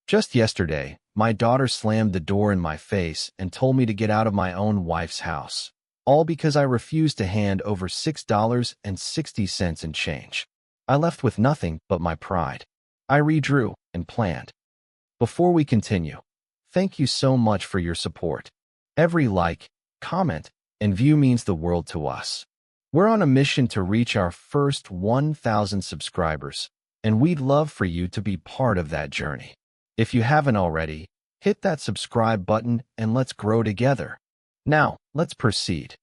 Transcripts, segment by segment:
Just yesterday, my daughter slammed the door in my face and told me to get out of my own wife's house, all because I refused to hand over $6.60 in change. I left with nothing but my pride. I redrew and planned. Before we continue, thank you so much for your support. Every like, comment, and view means the world to us. We're on a mission to reach our first 1,000 subscribers, and we'd love for you to be part of that journey. If you haven't already, hit that subscribe button and let's grow together. Now, let's proceed.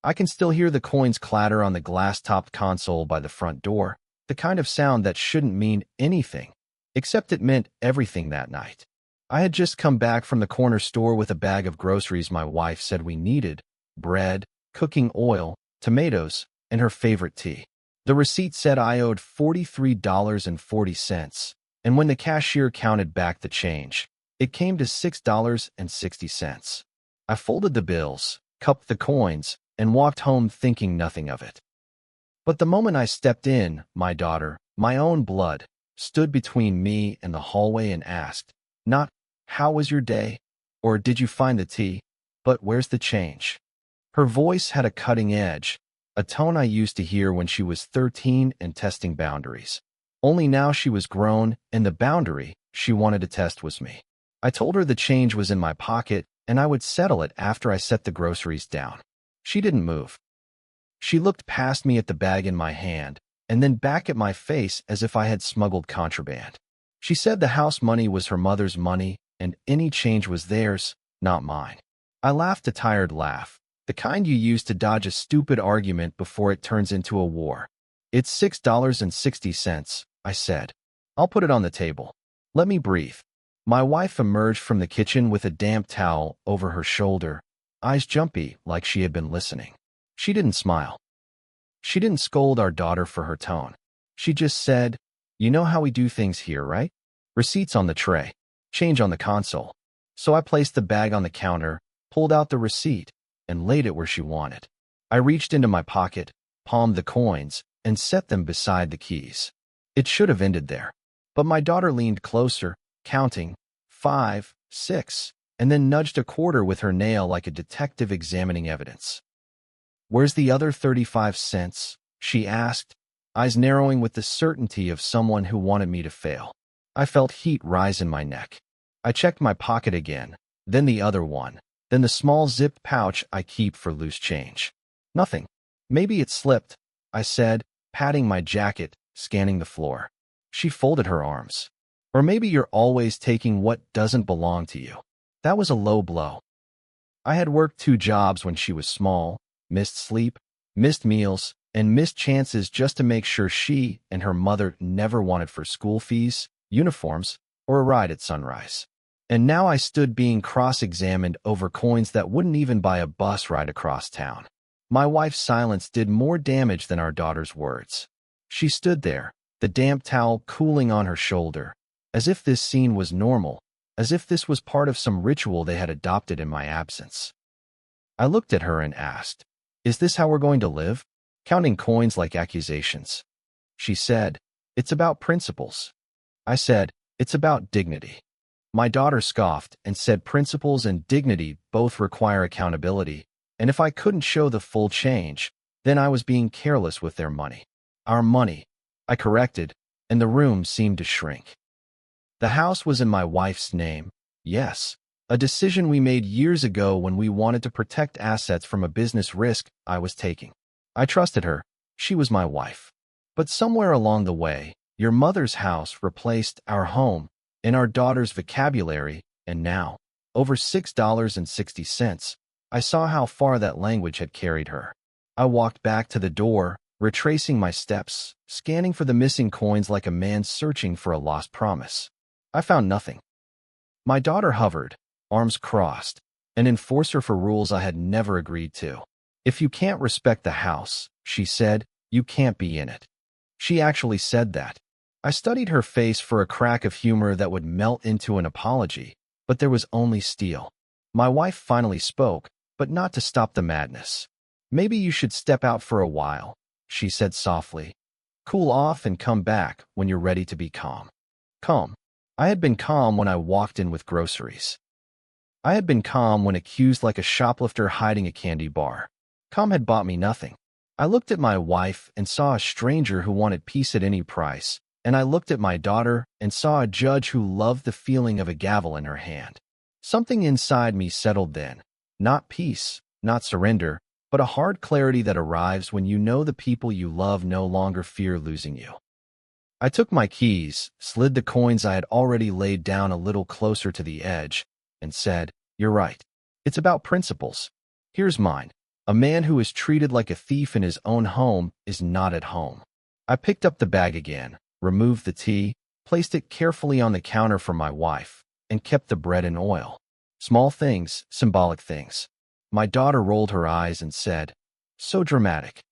I can still hear the coins clatter on the glass-topped console by the front door, the kind of sound that shouldn't mean anything, except it meant everything that night. I had just come back from the corner store with a bag of groceries my wife said we needed: bread, cooking oil, tomatoes, and her favorite tea. The receipt said I owed $43.40, and when the cashier counted back the change, it came to $6.60. I folded the bills, cupped the coins, and walked home thinking nothing of it. But the moment I stepped in, my daughter, my own blood, stood between me and the hallway and asked, not, "How was your day?" or "Did you find the tea?" but "Where's the change?" Her voice had a cutting edge, a tone I used to hear when she was 13 and testing boundaries. Only now she was grown, and the boundary she wanted to test was me. I told her the change was in my pocket, and I would settle it after I set the groceries down. She didn't move. She looked past me at the bag in my hand, and then back at my face as if I had smuggled contraband. She said the house money was her mother's money, and any change was theirs, not mine. I laughed a tired laugh, the kind you use to dodge a stupid argument before it turns into a war. "It's $6.60, I said. "I'll put it on the table. Let me breathe." My wife emerged from the kitchen with a damp towel over her shoulder, eyes jumpy like she had been listening. She didn't smile. She didn't scold our daughter for her tone. She just said, "You know how we do things here, right? Receipts on the tray, change on the console." So I placed the bag on the counter, pulled out the receipt, and laid it where she wanted. I reached into my pocket, palmed the coins, and set them beside the keys. It should have ended there, but my daughter leaned closer, counting 5, 6, and then nudged a quarter with her nail like a detective examining evidence. "Where's the other 35 cents?" she asked, eyes narrowing with the certainty of someone who wanted me to fail. I felt heat rise in my neck. I checked my pocket again, then the other one, then the small zipped pouch I keep for loose change. Nothing. "Maybe it slipped," I said, patting my jacket, scanning the floor. She folded her arms. "Or maybe you're always taking what doesn't belong to you." That was a low blow. I had worked 2 jobs when she was small, missed sleep, missed meals, and missed chances just to make sure she and her mother never wanted for school fees, uniforms, or a ride at Sunrise. And now I stood being cross-examined over coins that wouldn't even buy a bus ride across town. My wife's silence did more damage than our daughter's words. She stood there, the damp towel cooling on her shoulder, as if this scene was normal, as if this was part of some ritual they had adopted in my absence. I looked at her and asked, "Is this how we're going to live? Counting coins like accusations?" She said, "It's about principles." I said, "It's about dignity." My daughter scoffed and said principles and dignity both require accountability, and if I couldn't show the full change, then I was being careless with their money. "Our money," I corrected, and the room seemed to shrink. The house was in my wife's name, yes, a decision we made years ago when we wanted to protect assets from a business risk I was taking. I trusted her. She was my wife. But somewhere along the way, your mother's house replaced our home in our daughter's vocabulary, and now, over $6.60, I saw how far that language had carried her. I walked back to the door, retracing my steps, scanning for the missing coins like a man searching for a lost promise. I found nothing. My daughter hovered, arms crossed, an enforcer for rules I had never agreed to. "If you can't respect the house," she said, "you can't be in it." She actually said that. I studied her face for a crack of humor that would melt into an apology, but there was only steel. My wife finally spoke, but not to stop the madness. "Maybe you should step out for a while," she said softly. "Cool off and come back when you're ready to be calm." Calm. I had been calm when I walked in with groceries. I had been calm when accused like a shoplifter hiding a candy bar. Calm had bought me nothing. I looked at my wife and saw a stranger who wanted peace at any price, and I looked at my daughter and saw a judge who loved the feeling of a gavel in her hand. Something inside me settled then. Not peace, not surrender, but a hard clarity that arrives when you know the people you love no longer fear losing you. I took my keys, slid the coins I had already laid down a little closer to the edge, and said, "You're right. It's about principles. Here's mine. A man who is treated like a thief in his own home is not at home." I picked up the bag again, removed the tea, placed it carefully on the counter for my wife, and kept the bread and oil. Small things, symbolic things. My daughter rolled her eyes and said, "So dramatic."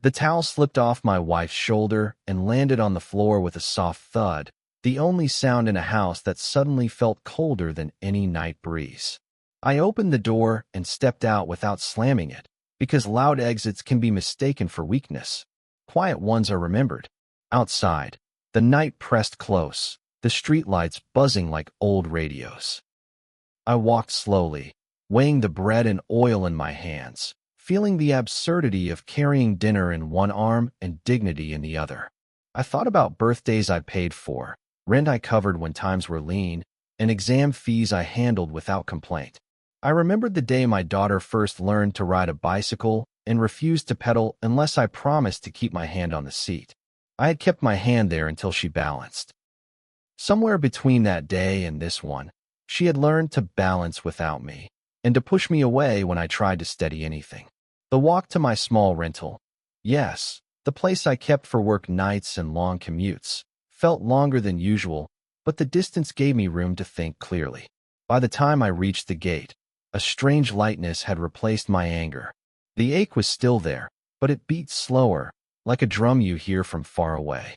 The towel slipped off my wife's shoulder and landed on the floor with a soft thud, the only sound in a house that suddenly felt colder than any night breeze. I opened the door and stepped out without slamming it, because loud exits can be mistaken for weakness. Quiet ones are remembered. Outside, the night pressed close, the streetlights buzzing like old radios. I walked slowly, weighing the bread and oil in my hands, feeling the absurdity of carrying dinner in one arm and dignity in the other. I thought about birthdays I paid for, rent I covered when times were lean, and exam fees I handled without complaint. I remembered the day my daughter first learned to ride a bicycle and refused to pedal unless I promised to keep my hand on the seat. I had kept my hand there until she balanced. Somewhere between that day and this one, she had learned to balance without me, and to push me away when I tried to steady anything. The walk to my small rental, yes, the place I kept for work nights and long commutes, felt longer than usual, but the distance gave me room to think clearly. By the time I reached the gate, a strange lightness had replaced my anger. The ache was still there, but it beat slower, like a drum you hear from far away.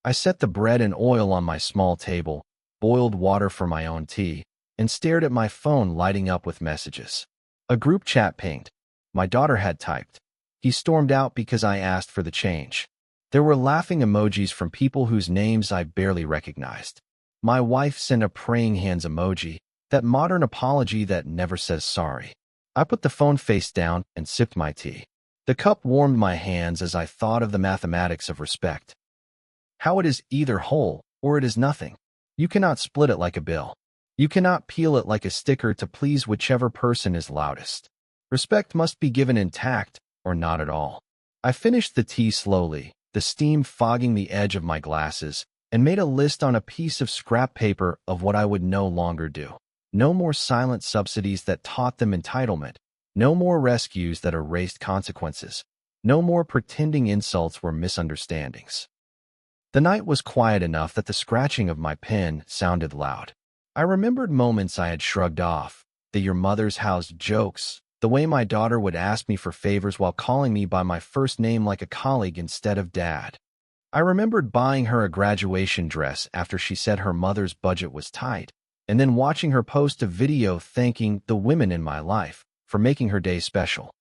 I set the bread and oil on my small table, boiled water for my own tea, and stared at my phone lighting up with messages. A group chat pinged. My daughter had typed. He stormed out because I asked for the change. There were laughing emojis from people whose names I barely recognized. My wife sent a praying hands emoji, that modern apology that never says sorry. I put the phone face down and sipped my tea. The cup warmed my hands as I thought of the mathematics of respect. How it is either whole or it is nothing. You cannot split it like a bill. You cannot peel it like a sticker to please whichever person is loudest. Respect must be given intact or not at all. I finished the tea slowly, the steam fogging the edge of my glasses, and made a list on a piece of scrap paper of what I would no longer do. No more silent subsidies that taught them entitlement. No more rescues that erased consequences. No more pretending insults were misunderstandings. The night was quiet enough that the scratching of my pen sounded loud. I remembered moments I had shrugged off, the your mother's house jokes, the way my daughter would ask me for favors while calling me by my first name like a colleague instead of dad. I remembered buying her a graduation dress after she said her mother's budget was tight, and then watching her post a video thanking the women in my life for making her day special.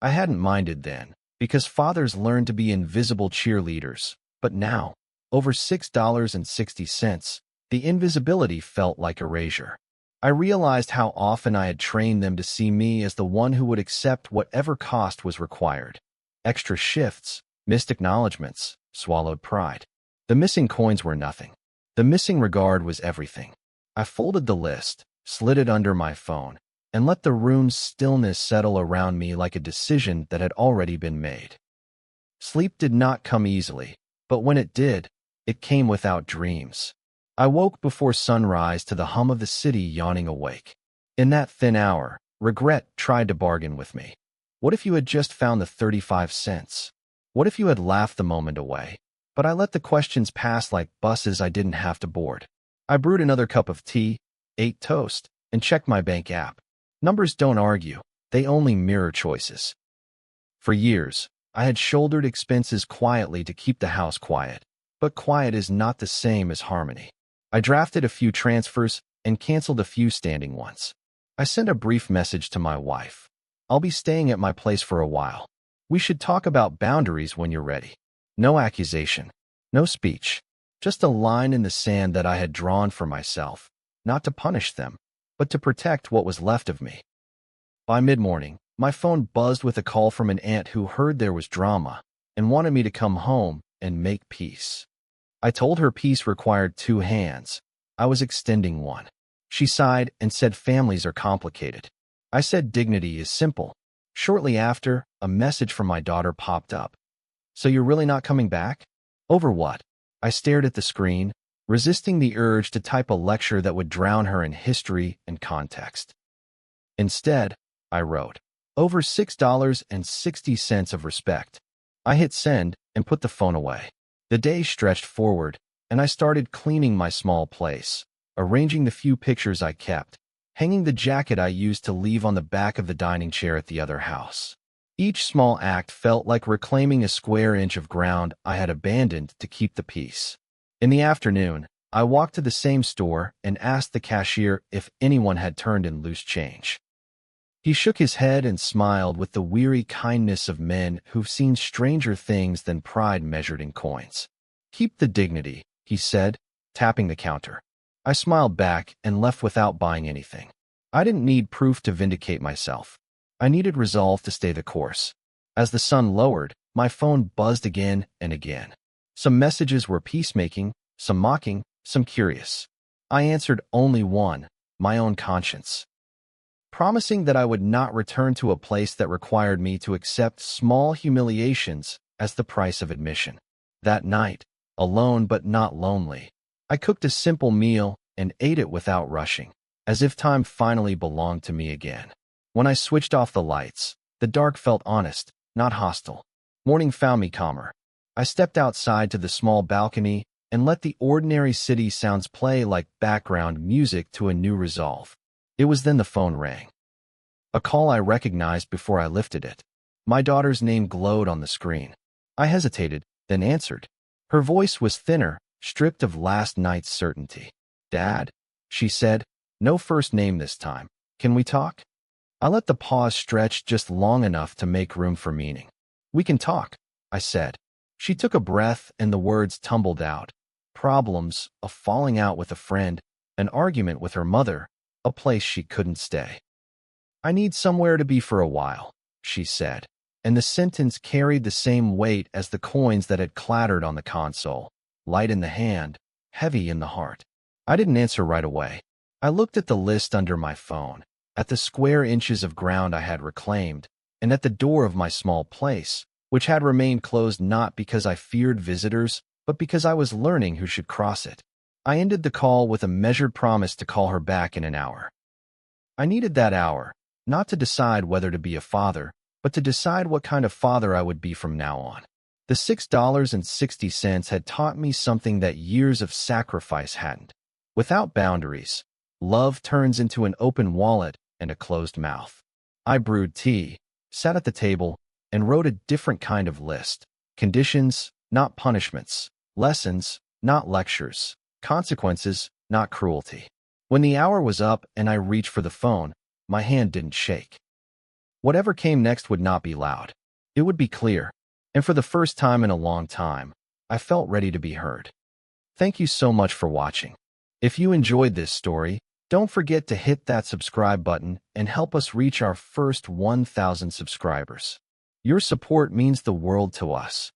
I hadn't minded then, because fathers learned to be invisible cheerleaders, but now, over $6.60, the invisibility felt like erasure. I realized how often I had trained them to see me as the one who would accept whatever cost was required. Extra shifts, missed acknowledgments, swallowed pride. The missing coins were nothing. The missing regard was everything. I folded the list, slid it under my phone, and let the room's stillness settle around me like a decision that had already been made. Sleep did not come easily, but when it did, it came without dreams. I woke before sunrise to the hum of the city yawning awake. In that thin hour, regret tried to bargain with me. What if you had just found the 35 cents? What if you had laughed the moment away? But I let the questions pass like buses I didn't have to board. I brewed another cup of tea, ate toast, and checked my bank app. Numbers don't argue, they only mirror choices. For years, I had shouldered expenses quietly to keep the house quiet, but quiet is not the same as harmony. I drafted a few transfers and canceled a few standing ones. I sent a brief message to my wife. I'll be staying at my place for a while. We should talk about boundaries when you're ready. No accusation. No speech. Just a line in the sand that I had drawn for myself, not to punish them, but to protect what was left of me. By mid-morning, my phone buzzed with a call from an aunt who heard there was drama and wanted me to come home and make peace. I told her peace required two hands. I was extending one. She sighed and said families are complicated. I said dignity is simple. Shortly after, a message from my daughter popped up. So you're really not coming back? Over what? I stared at the screen, resisting the urge to type a lecture that would drown her in history and context. Instead, I wrote, over $6.60 of respect. I hit send and put the phone away. The day stretched forward, and I started cleaning my small place, arranging the few pictures I kept, hanging the jacket I used to leave on the back of the dining chair at the other house. Each small act felt like reclaiming a square inch of ground I had abandoned to keep the peace. In the afternoon, I walked to the same store and asked the cashier if anyone had turned in loose change. He shook his head and smiled with the weary kindness of men who've seen stranger things than pride measured in coins. Keep the dignity, he said, tapping the counter. I smiled back and left without buying anything. I didn't need proof to vindicate myself. I needed resolve to stay the course. As the sun lowered, my phone buzzed again and again. Some messages were peacemaking, some mocking, some curious. I answered only one, my own conscience, promising that I would not return to a place that required me to accept small humiliations as the price of admission. That night, alone but not lonely, I cooked a simple meal and ate it without rushing, as if time finally belonged to me again. When I switched off the lights, the dark felt honest, not hostile. Morning found me calmer. I stepped outside to the small balcony and let the ordinary city sounds play like background music to a new resolve. It was then the phone rang. A call I recognized before I lifted it. My daughter's name glowed on the screen. I hesitated, then answered. Her voice was thinner, stripped of last night's certainty. Dad, she said, no first name this time. Can we talk? I let the pause stretch just long enough to make room for meaning. We can talk, I said. She took a breath and the words tumbled out. Problems, a falling out with a friend, an argument with her mother, a place she couldn't stay. I need somewhere to be for a while, she said, and the sentence carried the same weight as the coins that had clattered on the console, light in the hand, heavy in the heart. I didn't answer right away. I looked at the list under my phone, at the square inches of ground I had reclaimed, and at the door of my small place, which had remained closed not because I feared visitors, but because I was learning who should cross it. I ended the call with a measured promise to call her back in an hour. I needed that hour, not to decide whether to be a father, but to decide what kind of father I would be from now on. The $6.60 had taught me something that years of sacrifice hadn't. Without boundaries, love turns into an open wallet and a closed mouth. I brewed tea, sat at the table, and wrote a different kind of list. Conditions, not punishments. Lessons, not lectures. Consequences, not cruelty. When the hour was up and I reached for the phone, my hand didn't shake. Whatever came next would not be loud. It would be clear, and for the first time in a long time, I felt ready to be heard. Thank you so much for watching. If you enjoyed this story, don't forget to hit that subscribe button and help us reach our first 1,000 subscribers. Your support means the world to us.